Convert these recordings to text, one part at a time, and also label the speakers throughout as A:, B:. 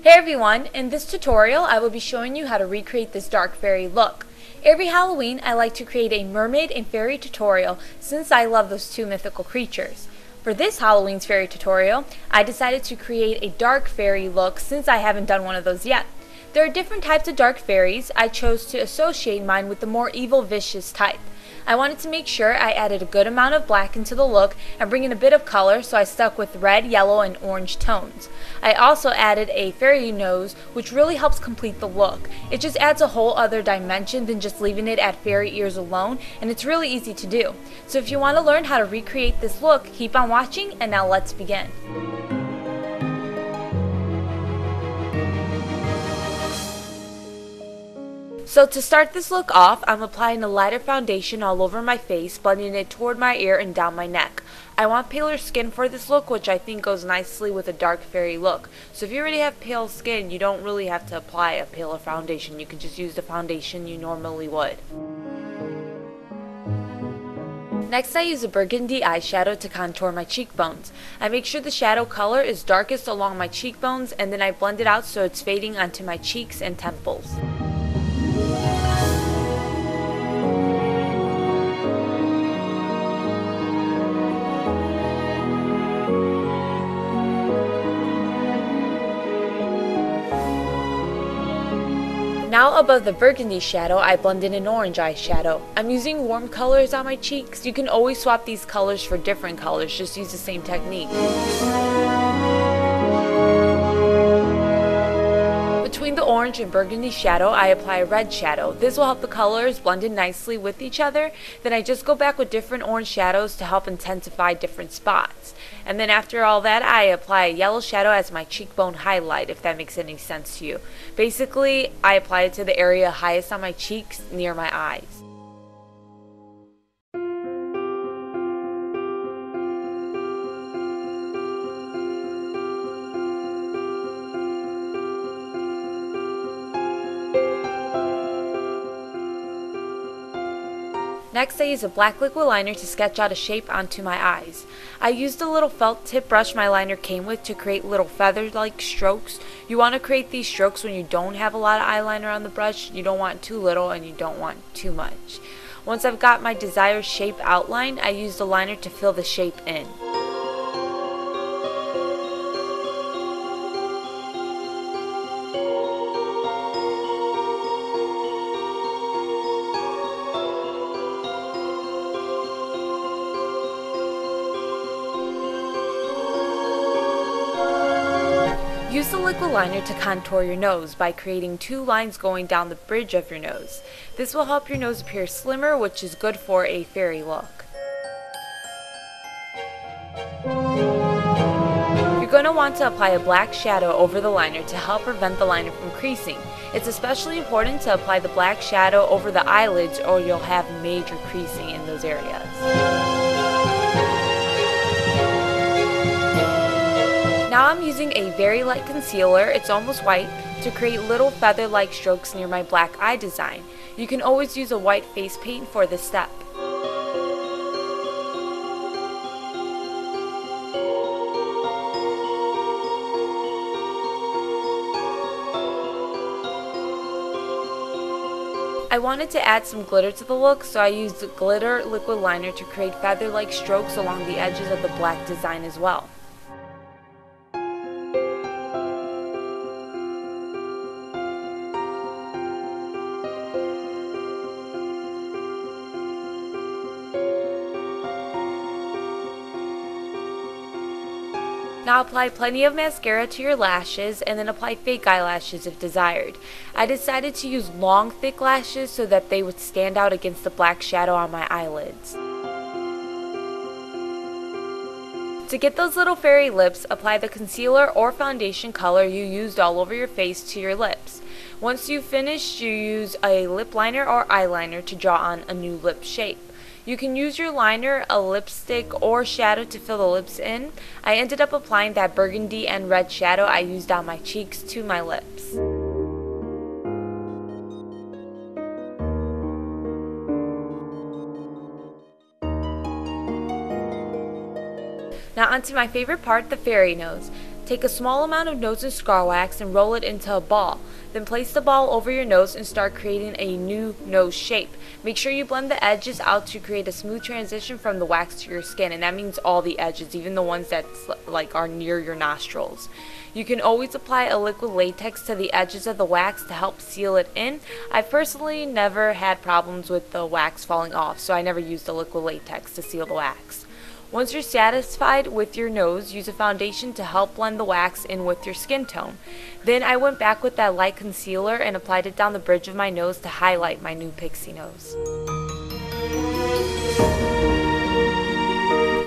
A: Hey everyone, in this tutorial I will be showing you how to recreate this dark fairy look. Every Halloween I like to create a mermaid and fairy tutorial since I love those two mythical creatures. For this Halloween's fairy tutorial, I decided to create a dark fairy look since I haven't done one of those yet. There are different types of dark fairies. I chose to associate mine with the more evil, vicious type. I wanted to make sure I added a good amount of black into the look and bring in a bit of color, so I stuck with red, yellow, and orange tones. I also added a fairy nose, which really helps complete the look. It just adds a whole other dimension than just leaving it at fairy ears alone, and it's really easy to do. So if you want to learn how to recreate this look, keep on watching, and now let's begin. So to start this look off, I'm applying a lighter foundation all over my face, blending it toward my ear and down my neck. I want paler skin for this look, which I think goes nicely with a dark fairy look. So if you already have pale skin, you don't really have to apply a paler foundation. You can just use the foundation you normally would. Next, I use a Burgundy eyeshadow to contour my cheekbones. I make sure the shadow color is darkest along my cheekbones, and then I blend it out so it's fading onto my cheeks and temples. Now above the burgundy shadow, I blend in an orange eyeshadow. I'm using warm colors on my cheeks. You can always swap these colors for different colors, just use the same technique. Between the orange and burgundy shadow, I apply a red shadow. This will help the colors blend in nicely with each other. Then I just go back with different orange shadows to help intensify different spots. And then after all that, I apply a yellow shadow as my cheekbone highlight, if that makes any sense to you. Basically, I apply it to the area highest on my cheeks near my eyes. Next, I use a black liquid liner to sketch out a shape onto my eyes. I used a little felt tip brush my liner came with to create little feather-like strokes. You want to create these strokes when you don't have a lot of eyeliner on the brush. You don't want too little and you don't want too much. Once I've got my desired shape outlined, I use the liner to fill the shape in. Use the liquid liner to contour your nose by creating two lines going down the bridge of your nose. This will help your nose appear slimmer, which is good for a fairy look. You're going to want to apply a black shadow over the liner to help prevent the liner from creasing. It's especially important to apply the black shadow over the eyelids or you'll have major creasing in those areas. Now I'm using a very light concealer, it's almost white, to create little feather-like strokes near my black eye design. You can always use a white face paint for this step. I wanted to add some glitter to the look, so I used the glitter liquid liner to create feather-like strokes along the edges of the black design as well. Now apply plenty of mascara to your lashes and then apply fake eyelashes if desired. I decided to use long thick lashes so that they would stand out against the black shadow on my eyelids. To get those little fairy lips, apply the concealer or foundation color you used all over your face to your lips. Once you've finished, you use a lip liner or eyeliner to draw on a new lip shape. You can use your liner, a lipstick, or shadow to fill the lips in. I ended up applying that burgundy and red shadow I used on my cheeks to my lips. Now onto my favorite part, the fairy nose. Take a small amount of nose and scar wax and roll it into a ball. Then place the ball over your nose and start creating a new nose shape. Make sure you blend the edges out to create a smooth transition from the wax to your skin, and that means all the edges, even the ones that are near your nostrils. You can always apply a liquid latex to the edges of the wax to help seal it in. I've personally never had problems with the wax falling off, so I never used a liquid latex to seal the wax. Once you're satisfied with your nose, use a foundation to help blend the wax in with your skin tone. Then I went back with that light concealer and applied it down the bridge of my nose to highlight my new pixie nose.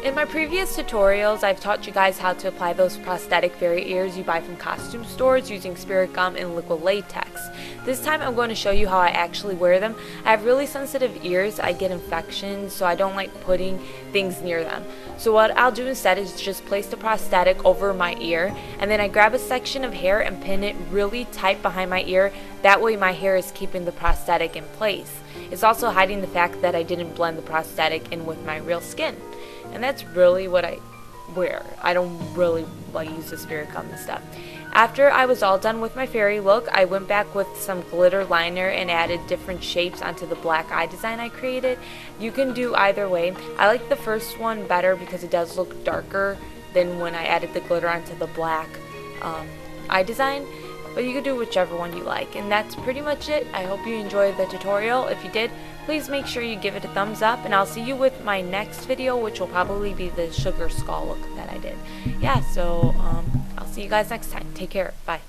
A: In my previous tutorials, I've taught you guys how to apply those prosthetic fairy ears you buy from costume stores using spirit gum and liquid latex. This time I'm going to show you how I actually wear them. I have really sensitive ears, I get infections, so I don't like putting things near them. So what I'll do instead is just place the prosthetic over my ear, and then I grab a section of hair and pin it really tight behind my ear. That way my hair is keeping the prosthetic in place. It's also hiding the fact that I didn't blend the prosthetic in with my real skin. And that's really what I wear. I don't really use the spirit gum and stuff. After I was all done with my fairy look, I went back with some glitter liner and added different shapes onto the black eye design I created. You can do either way. I like the first one better because it does look darker than when I added the glitter onto the black eye design. But you can do whichever one you like. And that's pretty much it. I hope you enjoyed the tutorial. If you did, please make sure you give it a thumbs up. And I'll see you with my next video, which will probably be the sugar skull look that I did. Yeah, so I'll see you guys next time. Take care. Bye.